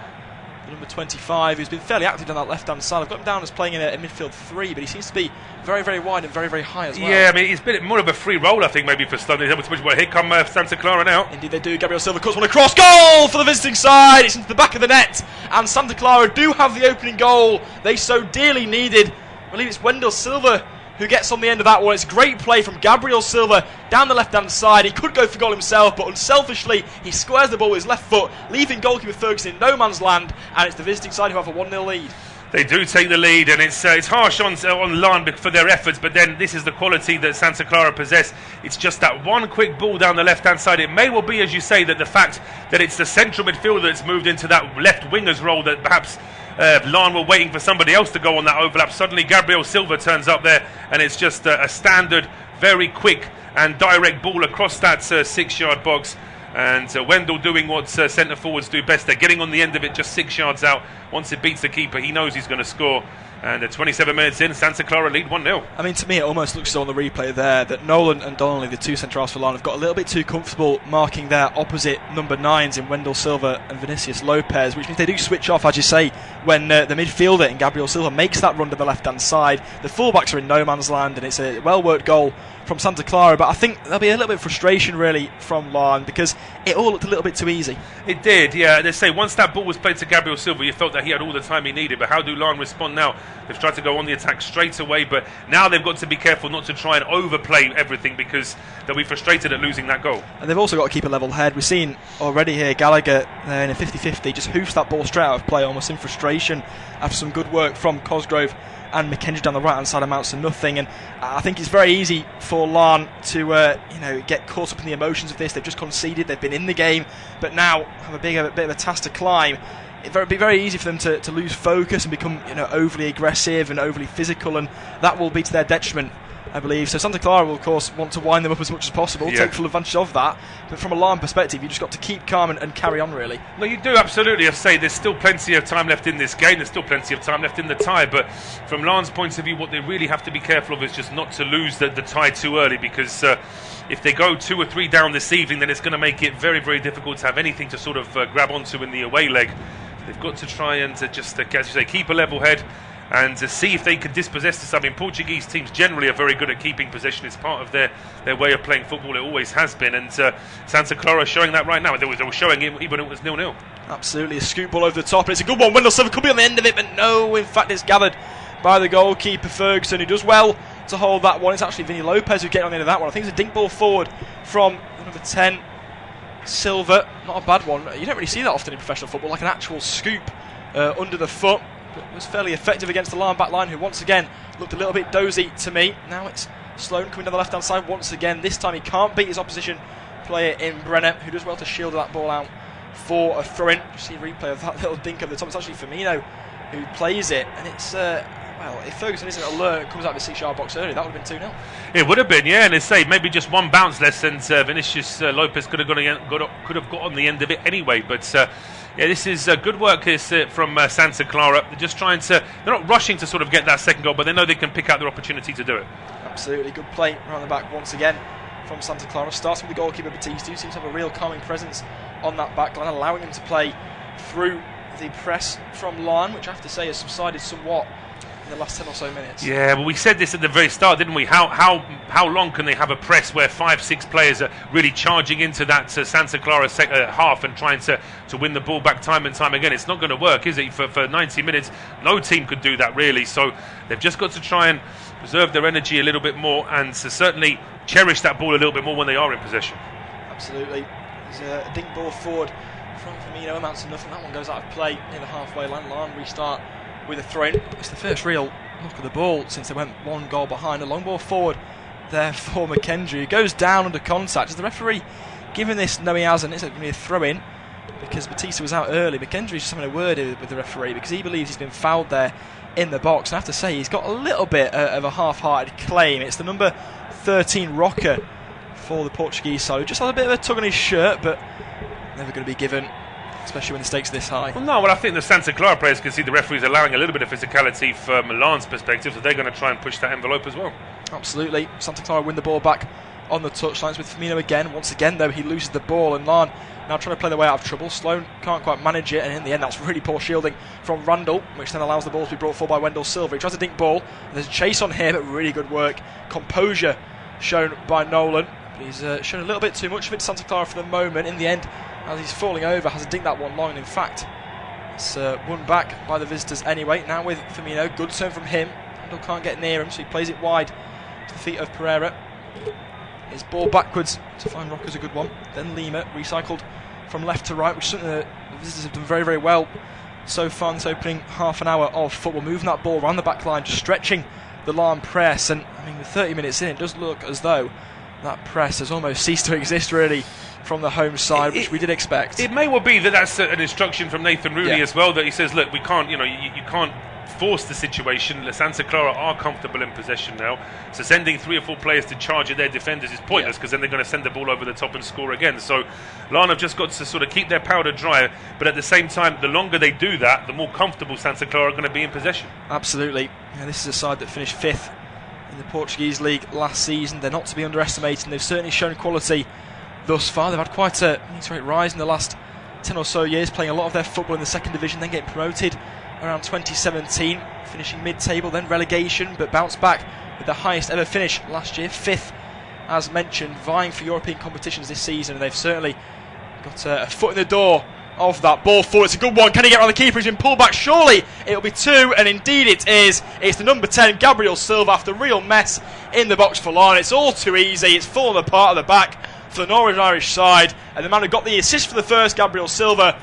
B: the number 25, who's been fairly active on that left-hand side. I've got him down as playing in a midfield 3, but he seems to be very, very wide and very, very high as well.
A: Yeah, I mean, he's been more of a free roll, I think, maybe for Sloan. Here come Santa Clara now.
B: Indeed they do. Gabriel Silva cuts one across. Goal for the visiting side. It's into the back of the net, and Santa Clara do have the opening goal they so dearly needed. I believe it's Wendell Silva who gets on the end of that one. It's great play from Gabriel Silva down the left-hand side. He could go for goal himself, but unselfishly he squares the ball with his left foot, leaving goalkeeper Ferguson in no man's land, and it's the visiting side who have a 1-0 lead.
A: They do take the lead, and it's harsh on Larne for their efforts, but then this is the quality that Santa Clara possess. It's just that one quick ball down the left-hand side. It may well be, as you say, that the fact that it's the central midfielder that's moved into that left winger's role, that perhaps Larne were waiting for somebody else to go on that overlap. Suddenly Gabriel Silva turns up there, and it's just a standard, very quick and direct ball across that 6-yard box. And Wendell doing what centre forwards do best. They're getting on the end of it just 6 yards out. Once it beats the keeper, he knows he's going to score. And 27 minutes in, Santa Clara lead 1-0.
B: I mean, to me, it almost looks on the replay there that Nolan and Donnelly, the two centre-halves for Larne, have got a little bit too comfortable marking their opposite number 9s in Wendell Silva and Vinicius Lopez, which means they do switch off, as you say, when the midfielder in Gabriel Silva makes that run to the left-hand side. The fullbacks are in no man's land, and it's a well-worked goal from Santa Clara, but I think there'll be a little bit of frustration really from Larne because it all looked a little bit too easy.
A: It did, yeah. They say once that ball was played to Gabriel Silva, you felt that he had all the time he needed, but how do Larne respond now? They've tried to go on the attack straight away, but now they've got to be careful not to try and overplay everything because they'll be frustrated at losing that goal.
B: And they've also got to keep a level head. We've seen already here Gallagher in a 50-50 just hoofs that ball straight out of play almost in frustration after some good work from Cosgrove and McKendry down the right hand side amounts to nothing. And I think it's very easy for Larne to get caught up in the emotions of this. They've just conceded, they've been in the game, but now have a bit of a task to climb. It'd be very easy for them to lose focus and become overly aggressive and overly physical, and that will be to their detriment, I believe. So Santa Clara will of course want to wind them up as much as possible, take full advantage of that, but from a Larne perspective you just got to keep calm and carry on really.
A: No, you do absolutely. I say there's still plenty of time left in this game, there's still plenty of time left in the tie, but from Larne's point of view what they really have to be careful of is just not to lose the tie too early, because if they go 2 or 3 down this evening then it's going to make it very, very difficult to have anything to sort of grab onto in the away leg. They've got to try and just, as you say, keep a level head and see if they can dispossess this. I mean, Portuguese teams generally are very good at keeping possession. It's part of their way of playing football. It always has been. And Santa Clara showing that right now. They were showing it even when it was 0-0.
B: Absolutely. A scoop ball over the top. And it's a good one. Wendell Silva could be on the end of it, but no. In fact, it's gathered by the goalkeeper, Ferguson, who does well to hold that one. It's actually Vinny Lopez who's getting on the end of that one. I think it's a dink ball forward from number 10. Silva, not a bad one. You don't really see that often in professional football, like an actual scoop under the foot, but was fairly effective against the Larne back line, who once again looked a little bit dozy to me. Now it's Sloan coming down the left hand side once again. This time he can't beat his opposition player in Brenner, who does well to shield that ball out for a throw-in. You see a replay of that little dink over the top. It's actually Firmino who plays it, and it's if Ferguson isn't alert, comes out of the 6-yard box early, that would have been 2-0. It
A: would have been, yeah, and they say maybe just one bounce less, and Vinicius Lopez could have got on the end of it anyway. But this is good work from Santa Clara. They're just trying to, they're not rushing to sort of get that second goal, but they know they can pick out their opportunity to do it.
B: Absolutely, good play around the back once again from Santa Clara, starting with the goalkeeper Batista, who seems to have a real calming presence on that back line, allowing him to play through the press from Larne, which I have to say has subsided somewhat in the last 10 or so minutes.
A: Yeah, well, we said this at the very start, didn't we? How long can they have a press where 5-6 players are really charging into that Santa Clara half and trying to win the ball back time and time again? It's not going to work, is it? For 90 minutes, no team could do that, really. So they've just got to try and preserve their energy a little bit more and to certainly cherish that ball a little bit more when they are in possession.
B: Absolutely. There's a dink ball forward from Firmino, amounts to nothing. That one goes out of play near the halfway line. Larne restart with a throw-in. It's the first real look at the ball since they went 1 goal behind. A long ball forward there for McKendry, who goes down under contact. Is the referee giving this? No, he hasn't. It's going to be a throw-in because Batista was out early. McKendry's just having a word with the referee because he believes he's been fouled there in the box. And I have to say, he's got a little bit of a half-hearted claim. It's the number 13 rocker for the Portuguese side, who just had a bit of a tug on his shirt, but never going to be given, especially when the stakes are this high.
A: Well, I think the Santa Clara players can see the referees allowing a little bit of physicality from Milan's perspective, so they're going to try and push that envelope as well.
B: Absolutely. Santa Clara win the ball back on the touchlines with Firmino again. Once again, though, he loses the ball, and Larne now trying to play their way out of trouble. Sloan can't quite manage it, and in the end, that's really poor shielding from Randall, which then allows the ball to be brought forward by Wendell Silva. He tries to dink ball, and there's a chase on here, but really good work. Composure shown by Nolan. He's shown a little bit too much of it to Santa Clara for the moment. In the end, as he's falling over, has to dink that one long, and in fact, it's won back by the visitors anyway. Now with Firmino, good turn from him. Randall can't get near him, so he plays it wide to the feet of Pereira. His ball backwards to find Rocker's a good one. Then Lima recycled from left to right, which is something that the visitors have done very, very well so far in this opening half an hour of football. Moving that ball around the back line, just stretching the Larne press. And I mean, with 30 minutes in, it does look as though that press has almost ceased to exist, really, from the home side, which we did expect.
A: It may well be that that's an instruction from Nathan Rooney as well, that he says, look, we can't, you can't force the situation. Santa Clara are comfortable in possession now, so sending 3 or 4 players to charge at their defenders is pointless, because then they're going to send the ball over the top and score again. So Larne have just got to sort of keep their powder dry, but at the same time, the longer they do that, the more comfortable Santa Clara are going to be in possession.
B: Absolutely. Yeah, this is a side that finished 5th in the Portuguese league last season. They're not to be underestimated, and they've certainly shown quality thus far. They've had quite a rise in the last 10 or so years, playing a lot of their football in the second division, then getting promoted around 2017, finishing mid-table, then relegation, but bounced back with the highest ever finish last year, 5th, as mentioned, vying for European competitions this season, and they've certainly got a foot in the door of that. Ball forward, it's a good one. Can he get around the keeper? He's been pulled back. Surely it'll be 2, and indeed it is. It's the number 10, Gabriel Silva, after a real mess in the box for Larne. It's all too easy. It's fallen apart at the back for the Northern Irish side, and the man who got the assist for the first, Gabriel Silva,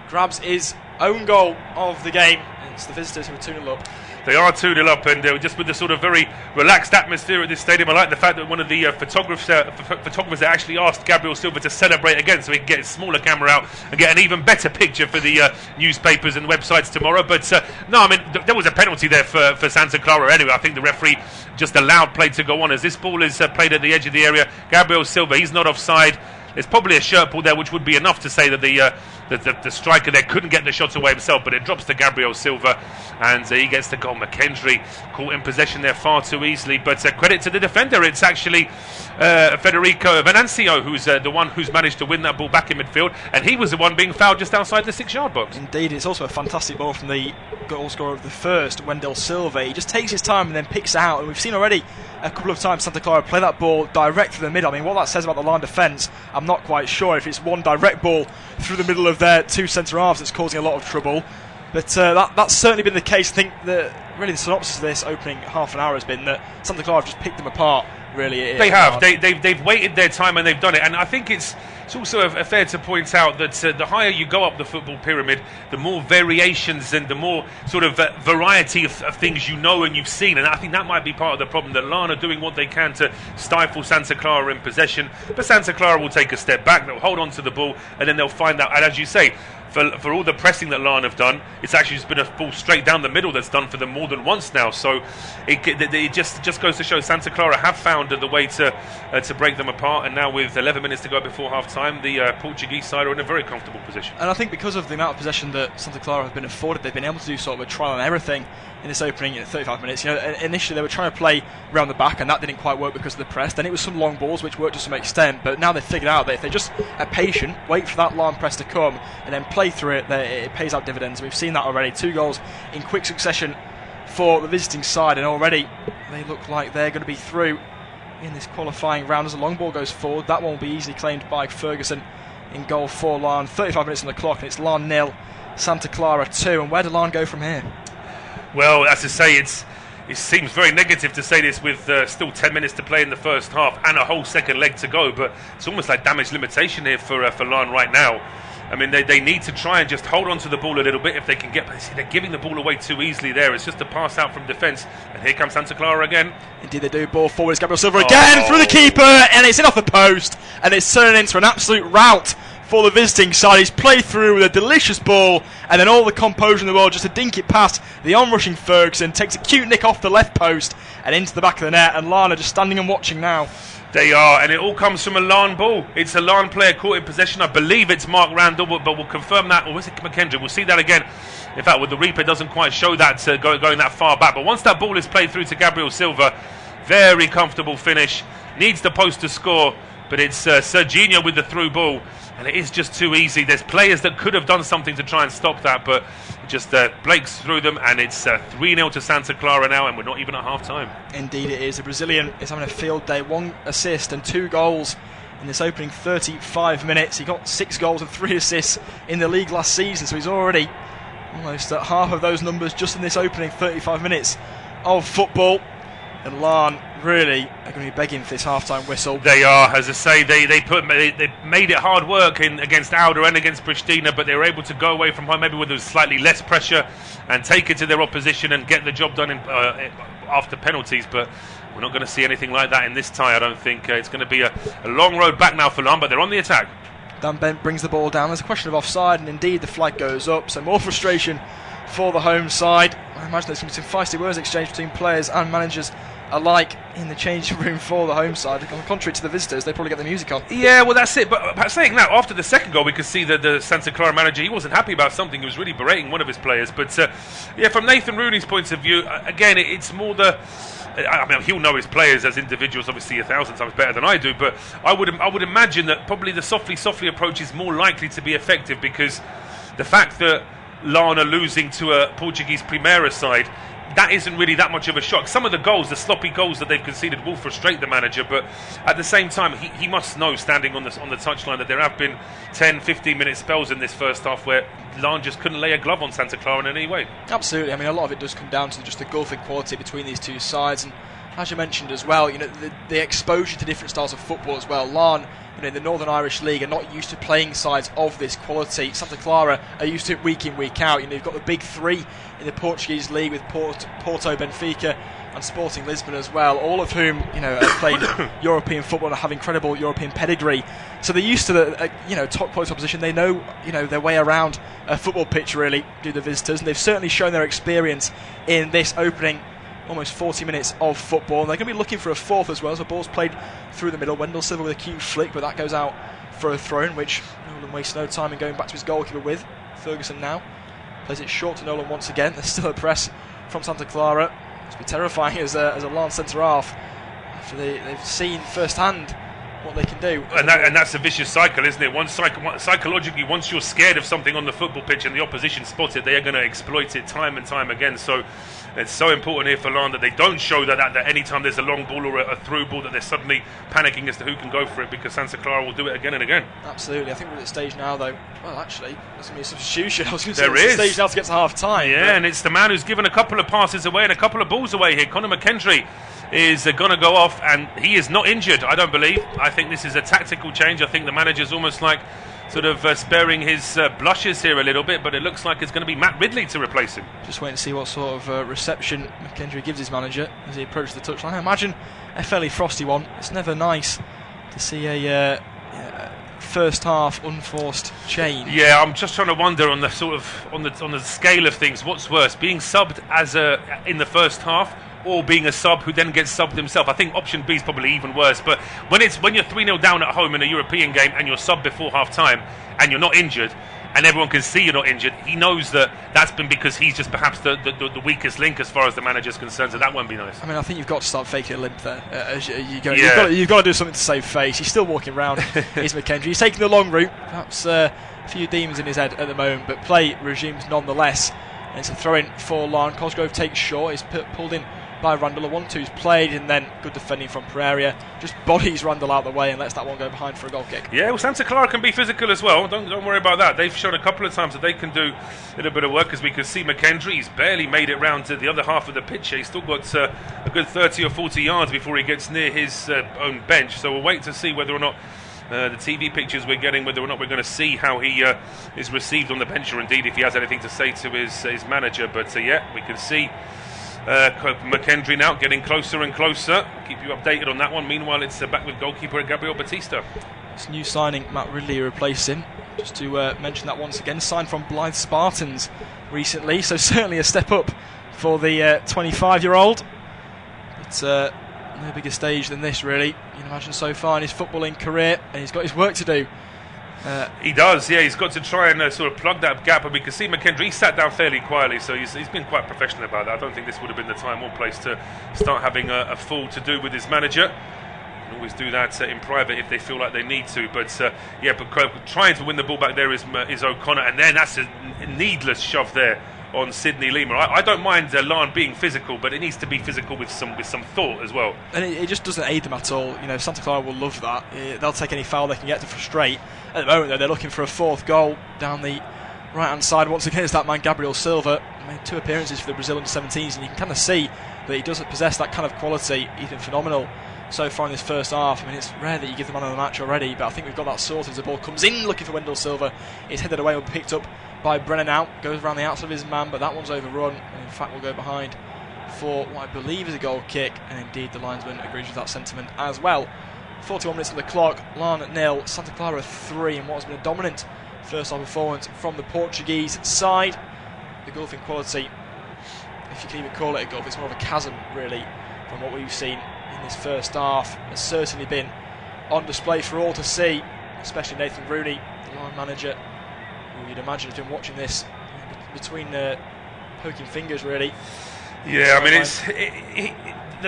B: grabs his own goal of the game. It's the visitors who are 2-0 up.
A: They are 2-0 up, and just with the sort of very relaxed atmosphere at this stadium. I like the fact that one of the photographers that actually asked Gabriel Silva to celebrate again, so he can get his smaller camera out and get an even better picture for the newspapers and websites tomorrow. But no, I mean, there was a penalty there for Santa Clara anyway. I think the referee just allowed play to go on as this ball is played at the edge of the area. Gabriel Silva, he's not offside. There's probably a shirt pull there, which would be enough to say that the striker there couldn't get the shot away himself, but it drops to Gabriel Silva, and he gets the goal. McKendry caught in possession there far too easily, but credit to the defender. It's actually Federico Venancio who's the one who's managed to win that ball back in midfield, and he was the one being fouled just outside the 6-yard box.
B: Indeed, it's also a fantastic ball from the goal scorer of the first, Wendell Silva. He just takes his time and then picks it out, and we've seen already a couple of times Santa Clara play that ball direct through the middle. I mean, what that says about the Larne defence, I'm not quite sure. If it's one direct ball through the middle of their 2 centre halves that's causing a lot of trouble, but that's certainly been the case. I think that really the synopsis of this opening half an hour has been that Santa Clara have just picked them apart. Really,
A: they have. They've waited their time and they've done it. And I think it's also fair to point out that the higher you go up the football pyramid, the more variations and the more sort of variety of things you know and you've seen. And I think that might be part of the problem, that Larne are doing what they can to stifle Santa Clara in possession. But Santa Clara will take a step back, they'll hold on to the ball, and then they'll find out. And as you say, for all the pressing that Larne have done, it's actually just been a ball straight down the middle that's done for them more than once now. So it just goes to show Santa Clara have found the way to break them apart. And now with 11 minutes to go before half time, the Portuguese side are in a very comfortable position.
B: And I think because of the amount of possession that Santa Clara have been afforded, they've been able to do sort of a trial and error thing in this opening 35 minutes. Initially they were trying to play around the back, and that didn't quite work because of the press. Then it was some long balls, which worked to some extent. But now they've figured out that if they just are patient, wait for that Larne press to come, and then play through it, it pays out dividends. We've seen that already. 2 goals in quick succession for the visiting side, and already they look like they're going to be through in this qualifying round. As a long ball goes forward, that one will be easily claimed by Ferguson in goal for Larne. 35 minutes on the clock, and it's Larne 0, Santa Clara 2. And where do Larne go from here?
A: Well, as I say, it seems very negative to say this with still 10 minutes to play in the first half and a whole second leg to go, but it's almost like damage limitation here for Larne right now. I mean, they need to try and just hold on to the ball a little bit if they can get. But they're giving the ball away too easily there. It's just a pass out from defence, and here comes Santa Clara again.
B: Indeed they do. Ball forward. It's Gabriel Silva again through the keeper, and it's in off the post, and it's turning into an absolute rout for the visiting side. He's played through with a delicious ball, and then all the composure in the world just to dink it past the on-rushing Ferguson. Takes a cute nick off the left post and into the back of the net, and Larne are just standing and watching now.
A: They are, and it all comes from a Larne ball. It's a Larne player caught in possession. I believe it's Mark Randall, but we'll confirm that. Or was it McKendry? We'll see that again. In fact, with the Reaper, it doesn't quite show that going that far back. But once that ball is played through to Gabriel Silva, very comfortable finish. Needs the post to score, but it's Serginho with the through ball. And it is just too easy. There's players that could have done something to try and stop that, but it just breaks through them, and it's 3-0 to Santa Clara now, and we're not even at half-time.
B: Indeed it is. The Brazilian is having a field day. 1 assist and 2 goals in this opening 35 minutes. He got 6 goals and 3 assists in the league last season, so he's already almost at half of those numbers just in this opening 35 minutes of football. And Larne really are going to be begging for this half-time whistle.
A: They are, as I say, they made it hard work against Auda and against Pristina, but they were able to go away from home maybe with slightly less pressure and take it to their opposition and get the job done after penalties. But we're not going to see anything like that in this tie, I don't think. It's going to be a long road back now for Larne, but they're on the attack.
B: Dan Bent brings the ball down. There's a question of offside, and indeed the flag goes up, so more frustration for the home side. I imagine there's going to be some feisty words exchanged between players and managers alike in the changing room for the home side. On the contrary to the visitors, they probably get the music on.
A: Yeah, well, that's it. But saying that, after the second goal, we could see that the Santa Clara manager, he wasn't happy about something. He was really berating one of his players. But yeah, from Nathan Rooney's point of view, again, it's more the. I mean, he'll know his players as individuals, obviously 1,000 times better than I do. But I would imagine that probably the softly approach is more likely to be effective, because the fact that Larne are losing to a Portuguese Primeira side, that isn't really that much of a shock. Some of the goals, the sloppy goals that they've conceded, will frustrate the manager, but at the same time, he must know, standing on the touchline, that there have been 10-15 minute spells in this first half where Larne just couldn't lay a glove on Santa Clara in any way.
B: Absolutely. I mean, a lot of it does come down to just the gulfing quality between these two sides, and as you mentioned as well, the exposure to different styles of football as well. Larne, in the Northern Irish League, are not used to playing sides of this quality. Santa Clara are used to it week in, week out. You've got the big three in the Portuguese League with Porto, Benfica and Sporting Lisbon as well, all of whom have played European football and have incredible European pedigree. So they're used to the top quality opposition. They know their way around a football pitch, really, do the visitors, and they've certainly shown their experience in this opening almost 40 minutes of football. And they're going to be looking for a fourth as well, as the ball's played through the middle. Wendell Silva with a cute flick, but that goes out for a throw-in, which Nolan wastes no time in going back to his goalkeeper with. Ferguson now plays it short to Nolan once again. There's still a press from Santa Clara. It's be terrifying as a Larne centre-half after they've seen firsthand what they can do.
A: And that's a vicious cycle, isn't it? Psychologically, once you're scared of something on the football pitch and the opposition spots it, they are going to exploit it time and time again. So it's so important here for Larne that they don't show that any time there's a long ball or a through ball that they're suddenly panicking as to who can go for it, because Santa Clara will do it again and again.
B: Absolutely. I think we're at the stage now, though. Well, actually, there's going to be a substitution. I was going to
A: say
B: it's the stage now to get to half-time.
A: Yeah, and it's the man who's given a couple of passes away and a couple of balls away here. Conor McKendry is going to go off, and he is not injured, I don't believe. I think this is a tactical change. I think the manager's almost like sort of sparing his blushes here a little bit, but it looks like it's going to be Matt Ridley to replace him.
B: Just wait and see what sort of reception McKendry gives his manager as he approaches the touchline. I imagine a fairly frosty one. It's never nice to see a first half unforced change.
A: Yeah, I'm just trying to wonder on the sort of on the scale of things, what's worse, being subbed in the first half, or being a sub who then gets subbed himself. I think option B is probably even worse. But when you're 3-0 down at home in a European game and you're subbed before half-time and you're not injured, and everyone can see you're not injured, he knows that that's been because he's just perhaps the weakest link as far as the manager's concerned, so that won't be nice.
B: I mean, I think you've got to start faking a limp there. You've got to do something to save face. He's still walking around, is McKendry. He's taking the long route, perhaps a few demons in his head at the moment, but play resumes nonetheless. And it's a throw-in for Larne. Cosgrove takes short, he's pulled in by Randall. A 1-2's played, and then good defending from Pereira. Just bodies Randall out the way and lets that one go behind for a goal kick. Yeah,
A: well, Santa Clara can be physical as well. Don't worry about that. They've shown a couple of times that they can do a little bit of work, as we could see McKendry. He's barely made it round to the other half of the pitch. He's still got a good 30 or 40 yards before he gets near his own bench. So we'll wait to see whether or not the TV pictures we're getting, whether or not we're going to see how he is received on the bench, or indeed if he has anything to say to his manager. But yeah, we can see McKendry now getting closer and closer. I'll keep you updated on that one. Meanwhile, it's back with goalkeeper Gabriel Batista.
B: This new signing, Matt Ridley, replaced him. Just to mention that once again, signed from Blythe Spartans recently, so certainly a step up for the 25-year-old. But no bigger stage than this, really. You can imagine so far in his footballing career, and he's got his work to do.
A: He does, yeah. He's got to try and sort of plug that gap, and we can see McKendry sat down fairly quietly, so he's been quite professional about that. I don't think this would have been the time or place to start having a full to do with his manager. You can always do that in private if they feel like they need to, but trying to win the ball back there is O'Connor, and then that's a needless shove there on Sidney Lima. I don't mind Larne being physical, but it needs to be physical with some thought as well.
B: And it just doesn't aid them at all. You know, Santa Clara will love that. They'll take any foul they can get to frustrate. At the moment, though, they're looking for a fourth goal down the right-hand side. Once again, it's that man Gabriel Silva. Made 2 appearances for the Brazil under-17s, and you can kind of see that he doesn't possess that kind of quality. He's been phenomenal so far in this first half. I mean, it's rare that you give the man of the match already, but I think we've got that sorted as the ball comes in looking for Wendell Silva. It's headed away and picked up by Brennan out. Goes around the outside of his man, but that one's overrun, and in fact will go behind for what I believe is a goal kick, and indeed the linesman agrees with that sentiment as well. 41 minutes on the clock, Larne 0, Santa Clara 3, and what has been a dominant first half performance from the Portuguese side. The gulf in quality, if you can even call it a gulf, it's more of a chasm really from what we've seen in this first half. Has certainly been on display for all to see, especially Nathan Rooney, the Larne manager, who you'd imagine has been watching this between poking fingers really.
A: Yeah, I mean,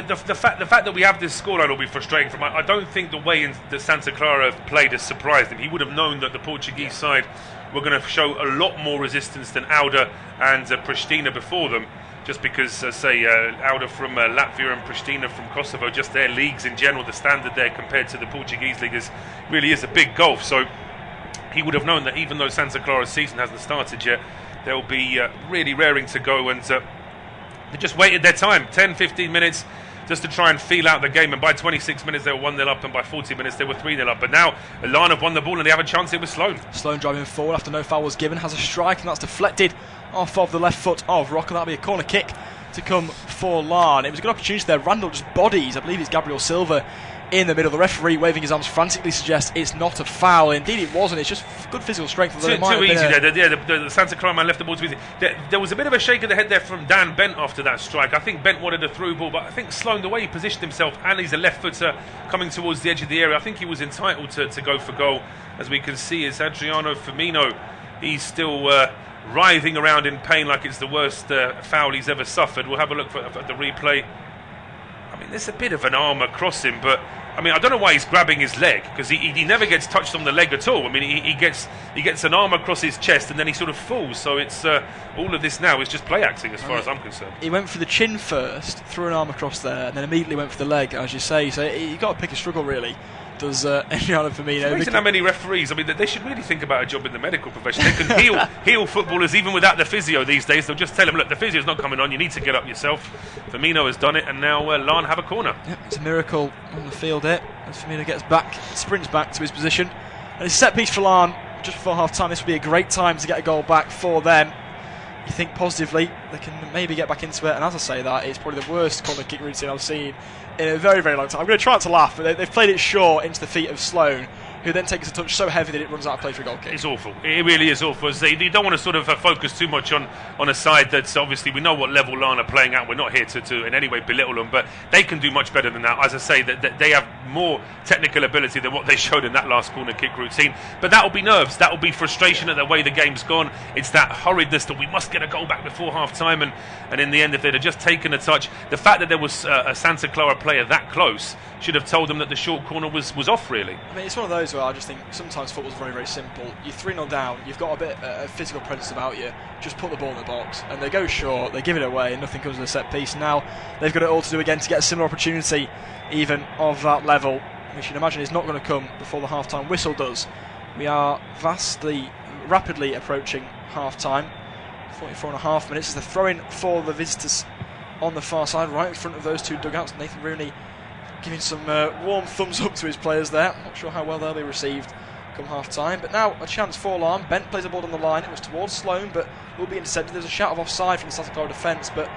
A: the fact that we have this scoreline will be frustrating. I don't think the way that Santa Clara have played has surprised him. He would have known that the Portuguese side were going to show a lot more resistance than Auda and Pristina before them, just because, Auda from Latvia and Pristina from Kosovo, just their leagues in general, the standard there compared to the Portuguese league really is a big gulf. So he would have known that even though Santa Clara's season hasn't started yet, they'll be really raring to go, and they just waited their time, 10-15 minutes, just to try and feel out the game, and by 26 minutes they were 1-0 up, and by 40 minutes they were 3-0 up. But now Larne have won the ball and they have a chance. It was Sloan.
B: Sloan driving forward after no foul was given, has a strike, and that's deflected off of the left foot of Rocker. That'll be a corner kick to come for Larne. It was a good opportunity there. Randall just bodies, I believe it's Gabriel Silva, in the middle. The referee waving his arms frantically suggests it's not a foul. Indeed it wasn't. It's just good physical strength.
A: Too easy there. The Santa Clara man left the ball too easy. There was a bit of a shake of the head there from Dan Bent after that strike. I think Bent wanted a through ball, but I think Sloan, the way he positioned himself, and he's a left footer coming towards the edge of the area, I think he was entitled to go for goal. As we can see, it's Adriano Firmino. He's still writhing around in pain like it's the worst foul he's ever suffered. We'll have a look at the replay. I mean, there's a bit of an arm across him, but I mean, I don't know why he's grabbing his leg, because he never gets touched on the leg at all. I mean, he gets an arm across his chest and then he sort of falls. So it's all of this now is just play acting as far as I'm concerned.
B: He went for the chin first, threw an arm across there, and then immediately went for the leg, as you say. So you've got to pick a struggle, really. Does Adriano Firmino?
A: It's amazing how many referees. I mean, they should really think about a job in the medical profession. They can heal footballers even without the physio these days. They'll just tell them, look, the physio's not coming on. You need to get up yourself. Firmino has done it, and now Larne have a corner.
B: Yep, it's a miracle on the field here as Firmino gets back, sprints back to his position, and it's a set piece for Larne just before half time. This would be a great time to get a goal back for them. You think positively, they can maybe get back into it, and as I say that, it's probably the worst corner kick routine I've seen in a very, very long time. I'm going to try not to laugh, but they've played it short into the feet of Sloan, who then takes a touch so heavy that it runs out of play for a goal kick.
A: It's awful. It really is awful. You don't want to sort of focus too much on a side that's obviously, we know what level Larne are playing at. We're not here to in any way belittle them, but they can do much better than that. As I say, that they have more technical ability than what they showed in that last corner kick routine. But that will be nerves. That will be frustration at the way the game's gone. It's that hurriedness that we must get a goal back before half-time, and in the end, if they'd have just taken a touch, the fact that there was a Santa Clara player that close should have told them that the short corner was off, really.
B: I mean, it's one of those where I just think sometimes football's very, very simple. You're 3-0 down, you've got a bit of physical presence about you, just put the ball in the box, and they go short, they give it away, and nothing comes to the set piece. Now they've got it all to do again to get a similar opportunity, even of that level, which you can imagine is not going to come before the half-time whistle does. We are rapidly approaching half-time. 44.5 minutes as they're throwing for the visitors on the far side, right in front of those two dugouts. Nathan Rooney giving some warm thumbs up to his players there. Not sure how well they'll be received come half-time, but now a chance for Larne. Bent plays a ball on the line. It was towards Sloan, but will be intercepted. There's a shout of offside from the Santa Clara defence, but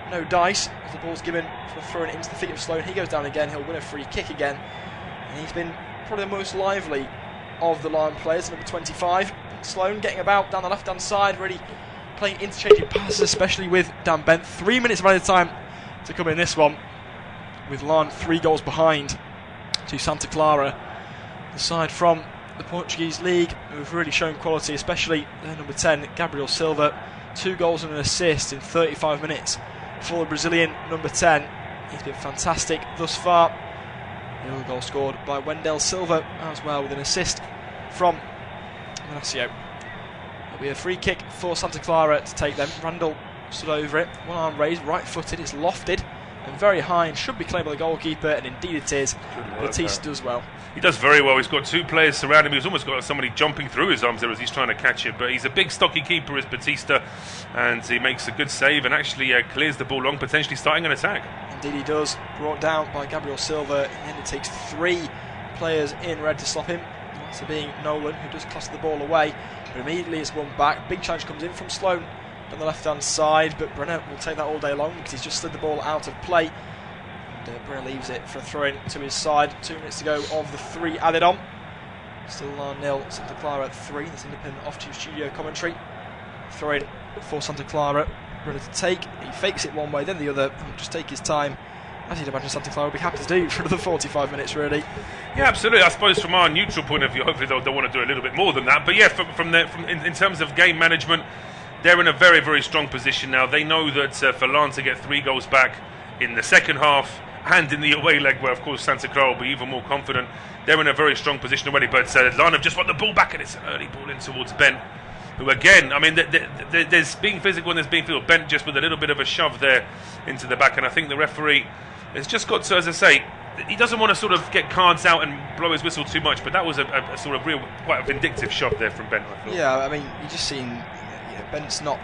B: no dice as the ball's given for throwing it into the feet of Sloan. He goes down again. He'll win a free kick again, and he's been probably the most lively of the Larne players. Number 25, Sloan, getting about down the left-hand side, really playing interchanging passes, especially with Dan Bent. 3 minutes of added time to come in this one, with Larne 3 goals behind to Santa Clara. The side from the Portuguese league who've really shown quality, especially their number 10, Gabriel Silva. 2 goals and an assist in 35 minutes for the Brazilian number 10. He's been fantastic thus far. The other goal scored by Wendell Silva as well, with an assist from Manassio. It'll be a free kick for Santa Clara to take them. Randall stood over it, one arm raised, right-footed. It's lofted and very high and should be claimed by the goalkeeper, and indeed it is. Batista does well.
A: He does very well. He's got 2 players surrounding him. He's almost got somebody jumping through his arms there as he's trying to catch it, but he's a big stocky keeper, is Batista, and he makes a good save and actually clears the ball long, potentially starting an attack.
B: Indeed he does. Brought down by Gabriel Silva, and it takes 3 players in red to stop him. That's being Nolan, who does cluster the ball away, but immediately it's won back. Big challenge comes in from Sloan on the left-hand side, but Brenner will take that all day long because he's just slid the ball out of play. And Brenner leaves it for a throw-in to his side. 2 minutes to go of the 3 added on. Still Larne 0, Santa Clara 3. This independent off-to studio commentary. Throw-in for Santa Clara. Brenner to take. He fakes it one way, then the other. He'll just take his time, as you'd imagine Santa Clara would be happy to do for another 45 minutes, really.
A: Yeah, absolutely. I suppose from our neutral point of view, hopefully they'll want to do a little bit more than that. But yeah, in terms of game management, they're in a very, very strong position now. They know that for Larne to get 3 goals back in the second half and in the away leg, where of course Santa Clara will be even more confident, they're in a very strong position already. But Larne have just won the ball back, and it's an early ball in towards Bent, who again, I mean, there's being physical and there's being physical. Bent just with a little bit of a shove there into the back, and I think the referee has just got to, as I say, he doesn't want to sort of get cards out and blow his whistle too much, but that was a sort of quite a vindictive shove there from Bent, I thought.
B: Yeah, I mean, you've just seen Bent's not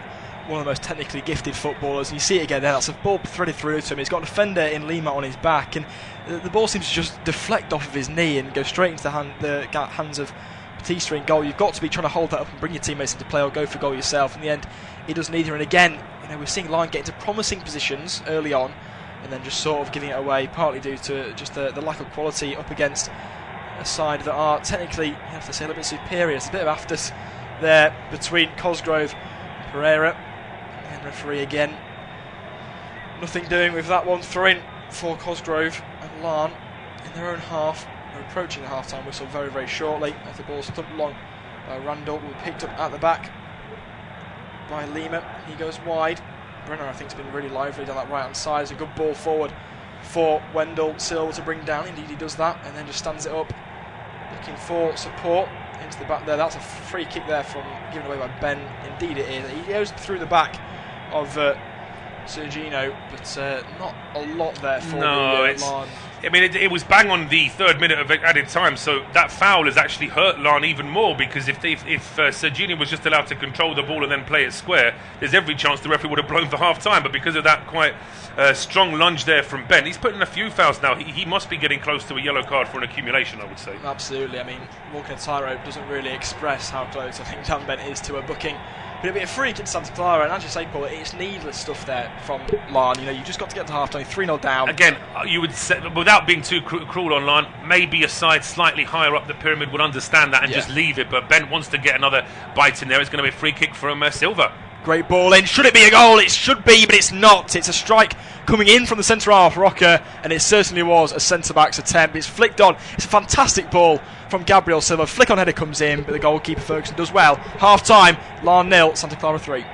B: one of the most technically gifted footballers, and you see it again there. That's a ball threaded through to him. He's got a defender in Lima on his back, and the ball seems to just deflect off of his knee and go straight into the hands of Batista in goal. You've got to be trying to hold that up and bring your teammates into play, or go for goal yourself. In the end, he does neither. And again, we're seeing Larne get into promising positions early on, and then just sort of giving it away, partly due to just the lack of quality up against a side that are technically, you have to say, a little bit superior. It's a bit of afters there between Cosgrove and Pereira. And referee again, nothing doing with that one. Throw-in for Cosgrove and Larne in their own half. We're approaching the half-time whistle very, very shortly as the ball's thumped long by Randall. Will be picked up at the back by Lima. He goes wide. Brenner, I think, has been really lively down that right-hand side. It's a good ball forward for Wendell Silva to bring down. Indeed, he does that, and then just stands it up, looking for support into the back there. That's a free kick there from given away by Ben. Indeed, it is. He goes through the back of Sergino, but not a lot there for Larne.
A: I mean, it was bang on the 3rd minute of added time, so that foul has actually hurt Larne even more, because if Sergino was just allowed to control the ball and then play it square, there's every chance the referee would have blown for half-time. But because of that quite strong lunge there from Ben, he's put in a few fouls now. He must be getting close to a yellow card for an accumulation, I would say.
B: Absolutely. I mean, walking a tightrope doesn't really express how close I think Dan Bent is to a booking. But it'll be a free kick to Santa Clara, and as you say, Paul, it's needless stuff there from Larne. You just got to get to half time, 3-0 down.
A: Again, you would say, without being too cruel on Larne, maybe a side slightly higher up the pyramid would understand that and just leave it. But Bent wants to get another bite in there. It's going to be a free kick from Silva.
B: Great ball in. Should it be a goal? It should be, but it's not. It's a strike coming in from the centre half, Rocker, and it certainly was a centre-back's attempt. It's flicked on. It's a fantastic ball from Gabriel Silva. Flick on header comes in, but the goalkeeper Ferguson does well. Half time, Larne 0, Santa Clara 3.